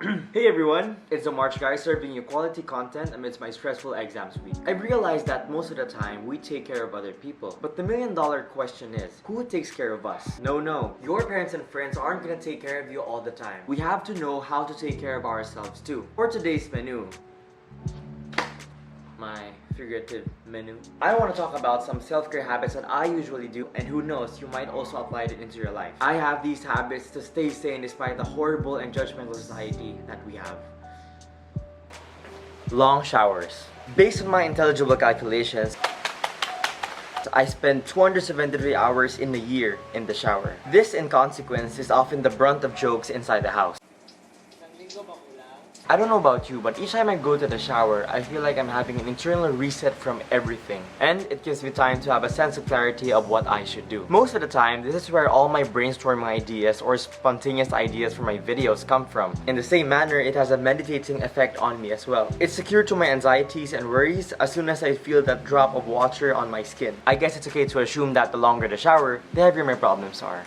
Hey everyone, it's the March guy serving you quality content amidst my stressful exams week. I've realized that most of the time we take care of other people. But the million-dollar question is, who takes care of us? No, your parents and friends aren't gonna take care of you all the time. We have to know how to take care of ourselves too. For today's menu, my figurative menu, I want to talk about some self-care habits that I usually do, and who knows, you might also apply it into your life. I have these habits to stay sane despite the horrible and judgmental society that we have. Long showers. Based on my intelligible calculations, I spend 273 hours in a year in the shower. This, in consequence, is often the brunt of jokes inside the house. I don't know about you, but each time I go to the shower, I feel like I'm having an internal reset from everything. And it gives me time to have a sense of clarity of what I should do. Most of the time, this is where all my brainstorming ideas or spontaneous ideas for my videos come from. In the same manner, it has a meditating effect on me as well. It's secure to my anxieties and worries as soon as I feel that drop of water on my skin. I guess it's okay to assume that the longer the shower, the heavier my problems are.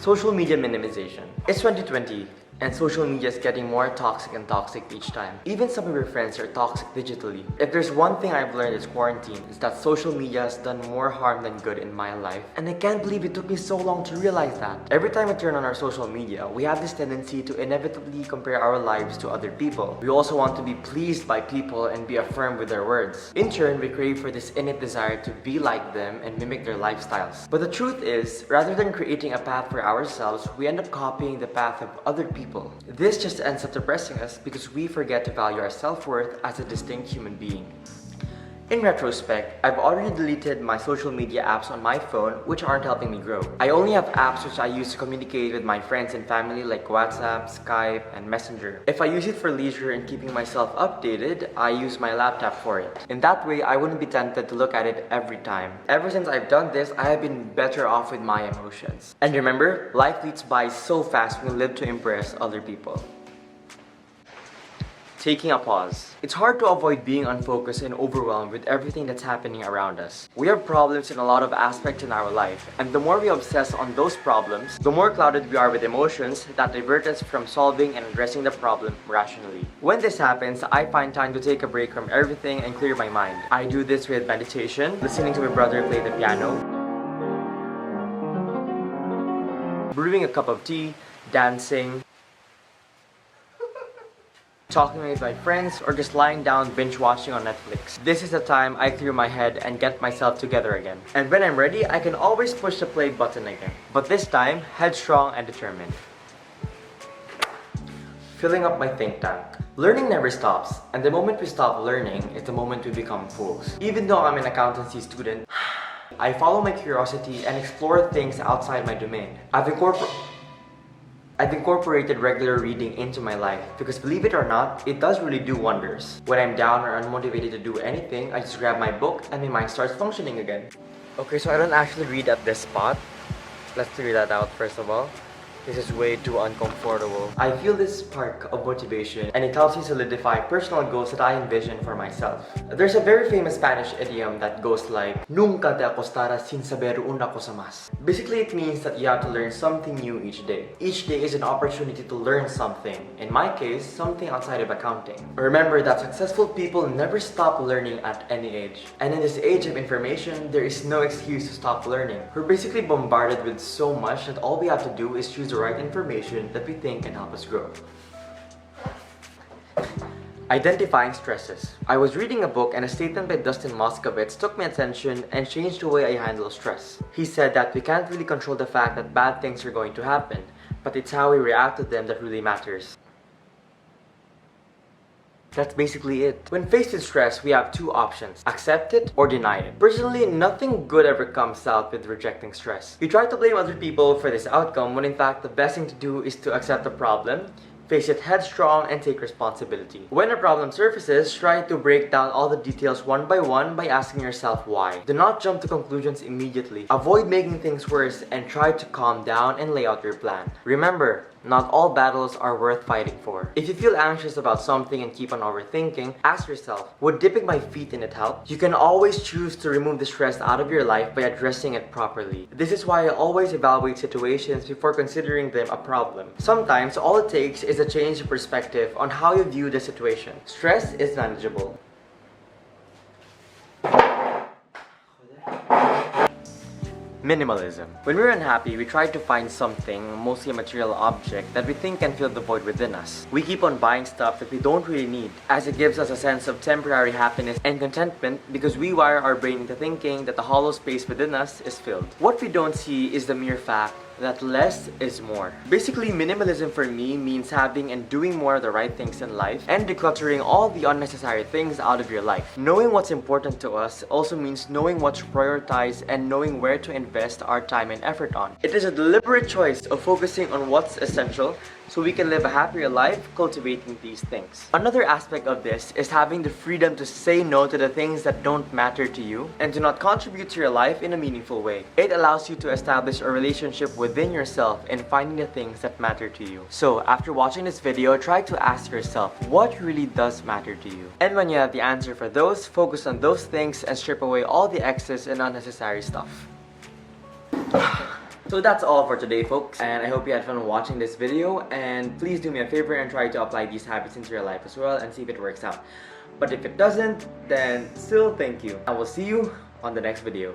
Social media minimization. It's 2020 and social media is getting more toxic and toxic each time. Even some of your friends are toxic digitally. If there's one thing I've learned this quarantine, is that social media has done more harm than good in my life. And I can't believe it took me so long to realize that. Every time we turn on our social media, we have this tendency to inevitably compare our lives to other people. We also want to be pleased by people and be affirmed with their words. In turn, we crave for this innate desire to be like them and mimic their lifestyles. But the truth is, rather than creating a path for ourselves, we end up copying the path of other people. This just ends up depressing us because we forget to value our self-worth as a distinct human being. In retrospect, I've already deleted my social media apps on my phone which aren't helping me grow. I only have apps which I use to communicate with my friends and family like WhatsApp, Skype, and Messenger. If I use it for leisure and keeping myself updated, I use my laptop for it. In that way, I wouldn't be tempted to look at it every time. Ever since I've done this, I have been better off with my emotions. And remember, life fleets by so fast when we live to impress other people. Taking a pause. It's hard to avoid being unfocused and overwhelmed with everything that's happening around us. We have problems in a lot of aspects in our life, and the more we obsess on those problems, the more clouded we are with emotions that divert us from solving and addressing the problem rationally. When this happens, I find time to take a break from everything and clear my mind. I do this with meditation, listening to my brother play the piano, brewing a cup of tea, dancing, talking with my friends, or just lying down binge watching on Netflix. This is the time I clear my head and get myself together again. And when I'm ready, I can always push the play button again. But this time, headstrong and determined. Filling up my think tank. Learning never stops, and the moment we stop learning is the moment we become fools. Even though I'm an accountancy student, I follow my curiosity and explore things outside my domain. I've incorporated regular reading into my life because, believe it or not, it does really do wonders. When I'm down or unmotivated to do anything, I just grab my book and my mind starts functioning again. Okay, so I don't actually read at this spot. Let's figure that out first of all. This is way too uncomfortable. I feel this spark of motivation and it helps me solidify personal goals that I envision for myself. There's a very famous Spanish idiom that goes like, Nunca te acostarás sin saber una cosa más. Basically, it means that you have to learn something new each day. Each day is an opportunity to learn something. In my case, something outside of accounting. Remember that successful people never stop learning at any age. And in this age of information, there is no excuse to stop learning. We're basically bombarded with so much that all we have to do is choose the right information that we think can help us grow. Identifying stresses. I was reading a book and a statement by Dustin Moskovitz took my attention and changed the way I handle stress. He said that we can't really control the fact that bad things are going to happen, but it's how we react to them that really matters. That's basically it. When faced with stress, we have two options: accept it or deny it. Personally, nothing good ever comes out with rejecting stress. You try to blame other people for this outcome when in fact the best thing to do is to accept the problem, Face it headstrong and take responsibility. When a problem surfaces, try to break down all the details one by asking yourself why. Do not jump to conclusions immediately. Avoid making things worse and try to calm down and lay out your plan. Remember, not all battles are worth fighting for. If you feel anxious about something and keep on overthinking, ask yourself, would dipping my feet in it help? You can always choose to remove the stress out of your life by addressing it properly. This is why I always evaluate situations before considering them a problem. Sometimes all it takes is a change of perspective on how you view the situation. Stress is manageable. Minimalism. When we're unhappy, we try to find something, mostly a material object, that we think can fill the void within us. We keep on buying stuff that we don't really need, as it gives us a sense of temporary happiness and contentment because we wire our brain into thinking that the hollow space within us is filled. What we don't see is the mere fact that less is more. Basically, minimalism for me means having and doing more of the right things in life and decluttering all the unnecessary things out of your life. Knowing what's important to us also means knowing what to prioritize and knowing where to invest our time and effort on. It is a deliberate choice of focusing on what's essential so we can live a happier life cultivating these things. Another aspect of this is having the freedom to say no to the things that don't matter to you and do not contribute to your life in a meaningful way. It allows you to establish a relationship within yourself and finding the things that matter to you. So after watching this video, try to ask yourself what really does matter to you. And when you have the answer for those, focus on those things and strip away all the excess and unnecessary stuff. So that's all for today, folks, and I hope you had fun watching this video, and please do me a favor and try to apply these habits into your life as well and see if it works out. But if it doesn't, then still thank you. I will see you on the next video.